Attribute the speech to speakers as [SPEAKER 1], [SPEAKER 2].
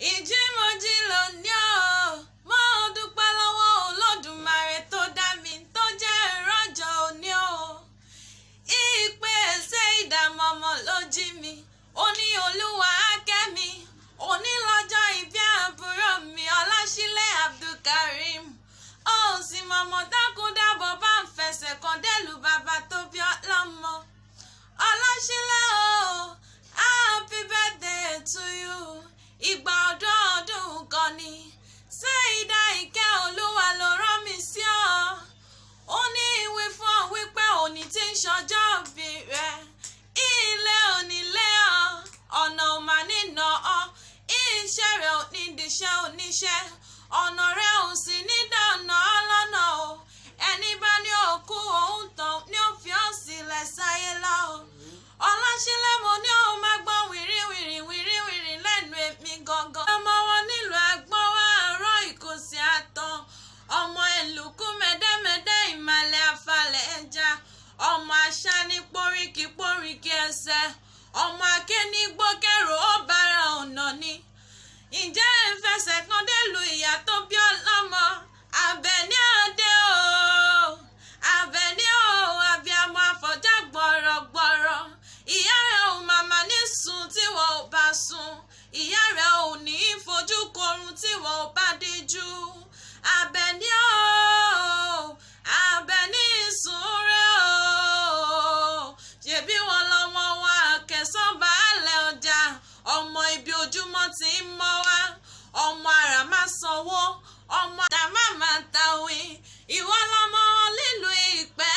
[SPEAKER 1] ìjímọ̀jí lónìí o mo dúpẹ́ lọ́wọ́ Olódùmarè tó dá mi tó jẹ́ ìrọ́jọ́ òní o ìpèsè ìdààmú ọmọ ló jí mi òní Olúwa á kẹ́ mi òní lọ́jọ́ ìbí àbúrò mi Ọláṣílẹ̀ Abdulkareem ó sì mọ̀mọ́ dákúndábọ̀ bá ń fẹsẹ̀ kan délùú bàbá tó bí ọlọ́mọ Ọláṣílẹ̀ o happy birthday to you ìgbà ọdún kan ni Ṣèyídà Ìkẹ́ Olúwa ló rán mi sí ọ ó ní ìwé fún ọ wípé òní tí ń ṣọjọ́ ìbí rẹ ilé onílé ọ ọ̀nà ò mà nínà ọ iṣẹ́ rẹ ò ní diṣẹ́ oníṣẹ́ ọ̀nà rẹ ò sì ní dànà ọlọ́nà o ẹni bá ní òkú òun tán ní ó fi ọ́ sílẹ̀ sáyé lọ Ọláṣílẹ̀ mo ní òun máa gbọ́ wìrìwìrì lẹ́nu èmi gangan. ọmọ wọn nílùú Ẹ̀gbọ́n wa àárọ̀ Ìkòsí àtàn ọmọ Ẹ̀lùkú mẹ́dẹ́mẹ́dẹ́ ìmàlẹ̀ àfàlẹ̀ ẹja ọmọ àṣà ní póríkì ẹsẹ̀ ọmọ akénígbó kẹrò ó bára ọ̀nà ni. ǹjẹ́ ìfẹsẹ̀ kan délùú ìyá tó bí ọlọ́mọ Àbẹ̀ní Adé o Àbẹ̀ní o abiyamọ àfọ̀já gbọ̀rọ̀gbọ̀rọ̀ ìyá rẹ̀ ò màmá ní sùn tí wọ́n ò bá sùn ìyá rẹ̀ ò ní fojú korun tí wọ́n ò bá díjú Àbẹ̀ní o Àbẹ̀ní sùn rẹ̀ o ṣebí wọn lọ́mọ wọn Àkẹ́sán baálẹ̀ ọjà ọmọ ibi ojúmọ́ ti ń mọ́ wá ọmọ àrà má sanwó ọmọ àdàmà má tàwé ìwọ lọ́mọ lílùú Ìpẹ́